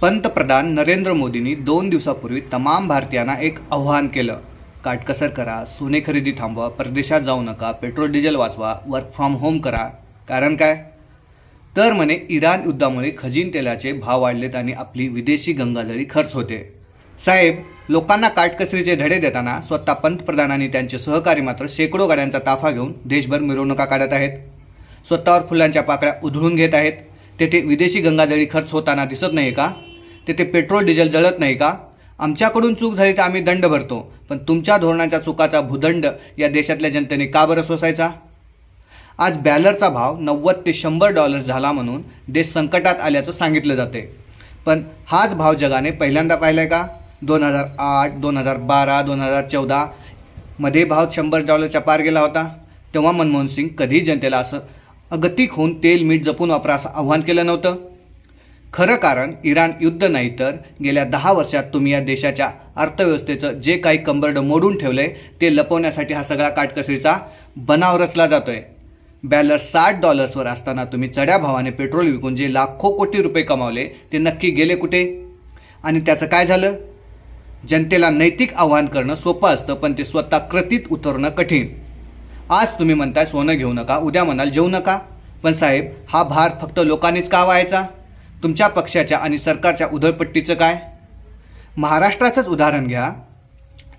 पंतप्रधान नरेंद्र मोदींनी 2 दिवसापूर्वी तमाम भारतीयांना एक आव्हान केलं. काटकसर करा, सोने खरेदी थांबवा, परदेशात जाऊ नका, पेट्रोल डिझेल वाचवा, वर्क फ्रॉम होम करा. कारण काय? तर म्हणे इराण युद्धामुळे खजीन तेलाचे भाव वाढलेत आणि आपली विदेशी गंगाजळी खर्च होते. साहेब, लोकांना काटकसरीचे धडे देताना स्वतः पंतप्रधान आणि त्यांचे सहकारी मात्र शेकडो गाड्यांचा ताफा घेऊन देशभर मिरवणुका काढत आहेत. स्वतःवर फुलांच्या पाकळ्या उधळून घेत आहेत. तेथे विदेशी गंगाजळी खर्च होताना दिसत नाही का? तेथे पेट्रोल डिझेल जळत नाही का? आमच्याकडून चूक झाली तर आम्ही दंड भरतो, पण तुमच्या धोरणाच्या चुकाचा भूदंड या देशातल्या जनतेने का बरं सोसायचा? आज बॅलरचा भाव $90 ते $100 झाला म्हणून देश संकटात आल्याचं सांगितलं जाते. पण हाच भाव जगाने पहिल्यांदा पाहिलाय का? 2008, 2012, 2014 मध्ये भाव $100 पार गेला होता. तेव्हा मनमोहन सिंग कधी जनतेला असं अगतिक होऊन तेल मीठ जपून वापरा असं आव्हान केलं नव्हतं. खरं कारण इराण युद्ध नाही, तर गेल्या 10 वर्षात तुम्ही या देशाच्या अर्थव्यवस्थेचं जे काही कंबरडं मोडून ठेवलंय ते लपवण्यासाठी हा सगळा काटकसरीचा बनाव रचला जातोय. बॅलर $60 असताना तुम्ही चढ्या भावाने पेट्रोल विकून जे लाखो कोटी रुपये कमावले ते नक्की गेले कुठे? आणि त्याचं काय झालं? जनतेला नैतिक आव्हान करणं सोपं असतं, पण ते स्वतः कृतीत उतरणं कठीण. आज तुम्ही म्हणताय सोनं घेऊ नका, उद्या म्हणाल जेवू नका. पण साहेब, हा भार फक्त लोकांनीच का व्हायचा? तुमच्या पक्षाच्या आणि सरकारच्या उधळपट्टीचं काय? महाराष्ट्राचंच उदाहरण घ्या.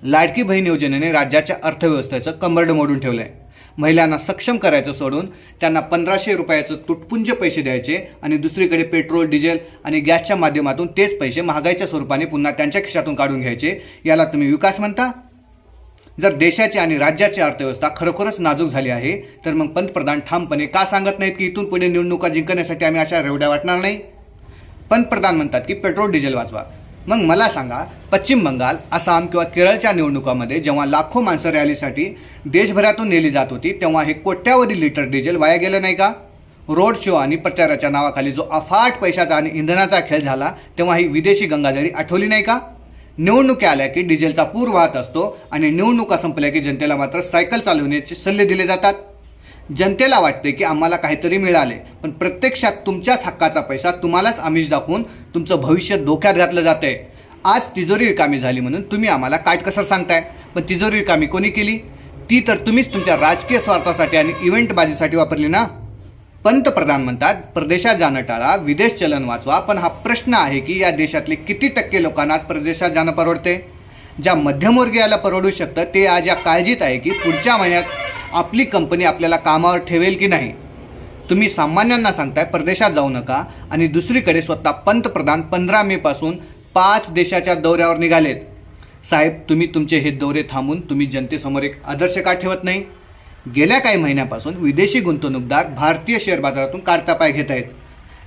लाडकी बहीण योजनेने राज्याच्या अर्थव्यवस्थेचं कंबरडं मोडून ठेवलं आहे. महिलांना सक्षम करायचं सोडून त्यांना ₹1500 तुटपुंज पैसे द्यायचे आणि दुसरीकडे पेट्रोल डिझेल आणि गॅसच्या माध्यमातून तेच पैसे महागाईच्या स्वरूपाने पुन्हा त्यांच्या खिशातून काढून घ्यायचे. याला तुम्ही विकास म्हणता? जर देशाची आणि राज्याची अर्थव्यवस्था खरोखरच नाजूक झाली आहे, तर मग पंतप्रधान ठामपणे का सांगत नाहीत की इथून पुढे निवडणुका जिंकण्यासाठी आम्ही अशा रेवड्या वाटणार नाही? पंतप्रधान म्हणतात की पेट्रोल डिझेल वाचवा. मग मला सांगा, पश्चिम बंगाल, आसाम किंवा केरळच्या निवडणुकामध्ये जेव्हा लाखो माणसं रॅलीसाठी देशभरातून नेली जात होती, तेव्हा हे कोट्यावधी लिटर डिझेल वाया गेलं नाही का? रोड शो आणि प्रचाराच्या नावाखाली जो अफाट पैशाचा आणि इंधनाचा खेळ झाला, तेव्हा ही विदेशी गंगाजळी आठवली नाही का? निवडणुकी आल्या की डिझेलचा पूर वाहत असतो आणि निवडणुका संपल्या की जनतेला मात्र सायकल चालवण्याचे सल्ले दिले जातात. जनतेला वाटते की आम्हाला काहीतरी मिळाले, पण प्रत्यक्षात तुमच्याच हक्काचा पैसा तुम्हालाच आमिष दाखवून तुमचं भविष्य धोक्यात घातलं जातंय. आज तिजोरी रिकामी झाली म्हणून तुम्ही आम्हाला काटकसर सांगताय, पण तिजोरी रिकामी कोणी केली? ती तर तुम्हीच तुमच्या राजकीय स्वार्थासाठी आणि इव्हेंटबाजीसाठी वापरली ना. पंतप्रधान म्हणतात परदेशात जाणं टाळा, विदेश चलन वाचवा. पण हा प्रश्न आहे की या देशातले किती टक्के लोकांना आज परदेशात जाणं परवडते? ज्या मध्यमवर्गीयाला परवडू शकतं ते आज या काळजीत आहे की पुढच्या महिन्यात आपली कंपनी आपल्याला कामावर ठेवेल की नाही. तुम्ही सामान्यांना सांगताय परदेशात जाऊ नका आणि दुसरीकडे स्वतः पंतप्रधान 15 मे पासून 5 देशाच्या दौऱ्यावर निघालेत. साहेब, तुम्ही तुमचे हे दौरे थांबून तुम्ही जनतेसमोर एक आदर्श का ठेवत नाही? गेल्या काही महिन्यापासून विदेशी गुंतवणूकदार भारतीय शेअर बाजारातून काढता पाय घेत आहेत.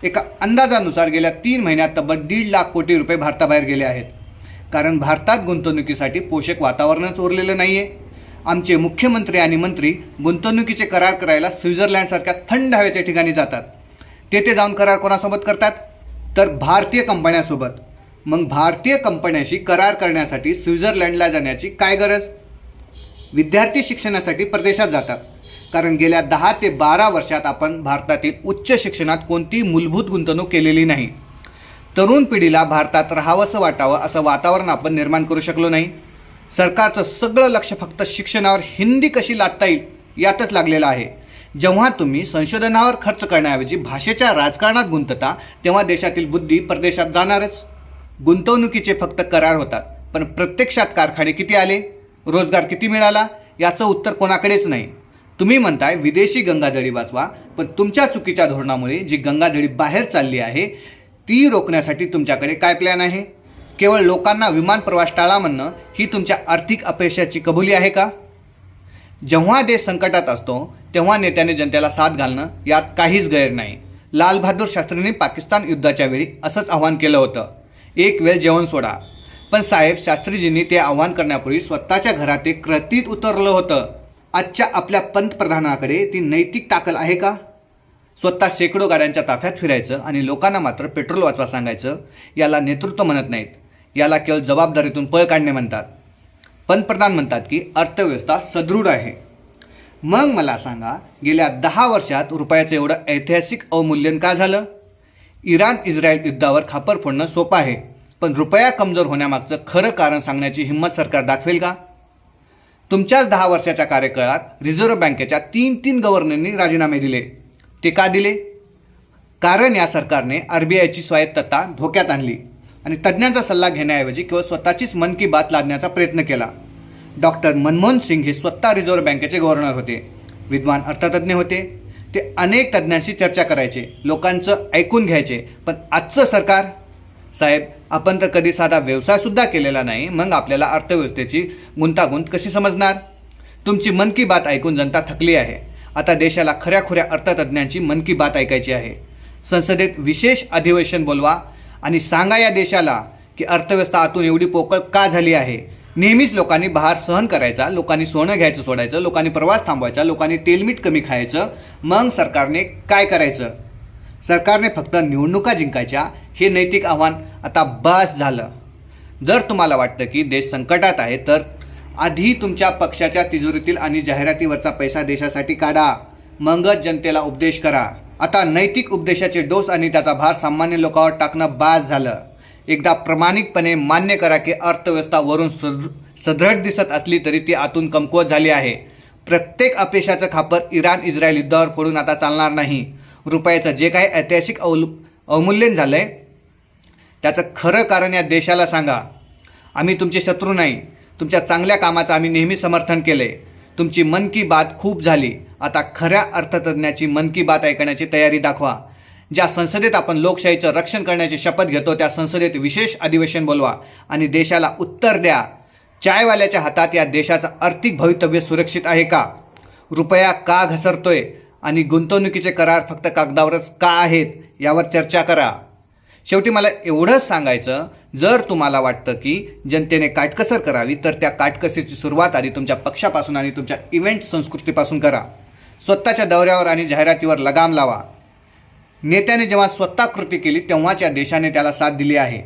एका अंदाजानुसार गेल्या 3 महिन्यात तब्बल ₹1.5 लाख कोटी रुपये भारताबाहेर गेले आहेत. कारण भारतात गुंतवणुकीसाठी पोषक वातावरणच उरलेलं नाही आहे. आमचे मुख्यमंत्री आणि मंत्री गुंतवणुकीचे करार करायला स्वित्झर्लंडसारख्या थंड हवेच्या ठिकाणी जातात. तेथे जाऊन करार कोणासोबत करतात? तर भारतीय कंपन्यांसोबत. मग भारतीय कंपन्यांशी करार करण्यासाठी स्वित्झर्लंडला जाण्याची काय गरज? विद्यार्थी शिक्षणासाठी परदेशात जातात, कारण गेल्या 10 ते 12 वर्षात आपण भारतातील उच्च शिक्षणात कोणतीही मूलभूत गुंतवणूक केलेली नाही. तरुण पिढीला भारतात राहावंसं वाटावं असं वातावरण आपण निर्माण करू शकलो नाही. सरकारचं सगळं लक्ष फक्त शिक्षणावर हिंदी कशी लादता येईल यातच लागलेलं आहे. जेव्हा तुम्ही संशोधनावर खर्च करण्याऐवजी भाषेच्या राजकारणात गुंतता, तेव्हा देशातील बुद्धी परदेशात जाणारच. गुंतवणुकीचे फक्त करार होतात, पण प्रत्यक्षात कारखाने किती आले, रोजगार किती मिळाला याचं उत्तर कोणाकडेच नाही. तुम्ही म्हणताय विदेशी गंगाजळी वाचवा, पण तुमच्या चुकीच्या धोरणामुळे जी गंगाजळी बाहेर चालली आहे ती रोखण्यासाठी तुमच्याकडे काय प्लॅन आहे? केवळ लोकांना विमान प्रवास टाळा म्हणणं ही तुमच्या आर्थिक अपयशाची कबुली आहे का? जेव्हा देश संकटात असतो तेव्हा नेत्याने जनतेला साथ घालणं यात काहीच गैर नाही. लाल बहादूर शास्त्रींनी पाकिस्तान युद्धाच्या वेळी असंच आव्हान केलं होतं, एक वेळ जेवण सोडा. पण साहेब, शास्त्रीजींनी ते आव्हान करण्यापूर्वी स्वतःच्या घरात ते कृतीत उतरलं होतं. आजच्या आपल्या पंतप्रधानाकडे ती नैतिक ताकद आहे का? स्वतः शेकडो गाड्यांच्या ताफ्यात फिरायचं आणि लोकांना मात्र पेट्रोल वाचवा सांगायचं, याला नेतृत्व म्हणत नाहीत. याला केवळ जबाबदारीतून पळ काढणे म्हणतात. पंतप्रधान म्हणतात की अर्थव्यवस्था सदृढ आहे. मग मला सांगा, गेल्या 10 वर्षात रुपयाचं एवढं ऐतिहासिक अवमूल्यन का झालं? इराण इस्रायल युद्धावर खापर फोडणं सोपं आहे, पण रुपया कमजोर होण्यामागचं खरं कारण सांगण्याची हिंमत सरकार दाखवेल का? तुमच्याच 10 वर्षाच्या कार्यकाळात रिझर्व्ह बँकेच्या 3 गव्हर्नरनी राजीनामे दिले. ते का दिले? कारण या सरकारने RBIची स्वायत्तता धोक्यात आणली आणि तज्ज्ञांचा सल्ला घेण्याऐवजी केवळ स्वतःचीच मन की बात लादण्याचा प्रयत्न केला. डॉक्टर मनमोहन सिंग हे स्वतः रिझर्व्ह बँकेचे गव्हर्नर होते, विद्वान अर्थतज्ज्ञ होते. ते अनेक तज्ज्ञांशी चर्चा करायचे, लोकांचं ऐकून घ्यायचे. पण आजचं सरकार, साहेब, आपण तर कधी साधा व्यवसायसुद्धा केलेला नाही, मग आपल्याला अर्थव्यवस्थेची गुंतागुंत कशी समजणार? तुमची मन की बात ऐकून जनता थकली आहे. आता देशाला खऱ्याखुऱ्या अर्थतज्ज्ञांची मन की बात ऐकायची आहे. संसदेत विशेष अधिवेशन बोलवा आणि सांगा या देशाला की अर्थव्यवस्था आतून एवढी पोकळ का झाली आहे. नेहमीच लोकांनी भार सहन करायचा, लोकांनी सोनं घ्यायचं सोडायचं, लोकांनी प्रवास थांबवायचा, लोकांनी तेलमीठ कमी खायचं. मग सरकारने काय करायचं? सरकारने फक्त निवडणुका जिंकायच्या. हे नैतिक आव्हान आता बस झालं. जर तुम्हाला वाटतं की देश संकटात आहे, तर आधी तुमच्या पक्षाच्या तिजोरीतील आणि जाहिरातीवरचा पैसा देशासाठी काढा, मगच जनतेला उपदेश करा. आता नैतिक उपदेशाचे डोस आणि त्याचा भार सामान्य लोकांवर टाकणं बस झालं. एकदा प्रामाणिकपणे मान्य करा की अर्थव्यवस्था वरून सदृढ दिसत असली तरी ती आतून कमकुवत झाली आहे. प्रत्येक अपयशाचं खापर इराण इस्रायल युद्धावर फोडून आता चालणार नाही. रुपयाचं जे काही ऐतिहासिक अवमूल्यन झालंय त्याचं खरं कारण या देशाला सांगा. आम्ही तुमचे शत्रू नाही. तुमच्या चांगल्या कामाचं आम्ही नेहमी समर्थन केले. तुमची मन की बात खूप झाली. आता खऱ्या अर्थतज्ज्ञाची मन की बात ऐकण्याची तयारी दाखवा. ज्या संसदेत आपण लोकशाहीचं रक्षण करण्याची शपथ घेतो त्या संसदेत विशेष अधिवेशन बोलवा आणि देशाला उत्तर द्या. चायवाल्याच्या हातात या देशाचं आर्थिक भवितव्य सुरक्षित आहे का? रुपया का घसरतोय आणि गुंतवणुकीचे करार फक्त कागदावरच का आहेत यावर चर्चा करा. शेवटी मला एवढंच सांगायचं, जर तुम्हाला वाटतं की जनतेने काटकसर करावी तर त्या काटकसरीची सुरुवात आधी तुमच्या पक्षापासून आणि तुमच्या इव्हेंट संस्कृतीपासून करा. स्वतःच्या दौऱ्यावर आणि जाहिरातीवर लगाम लावा. नेत्याने जेव्हा स्वतः कृती केली तेव्हाच या देशाने त्याला साथ दिली आहे.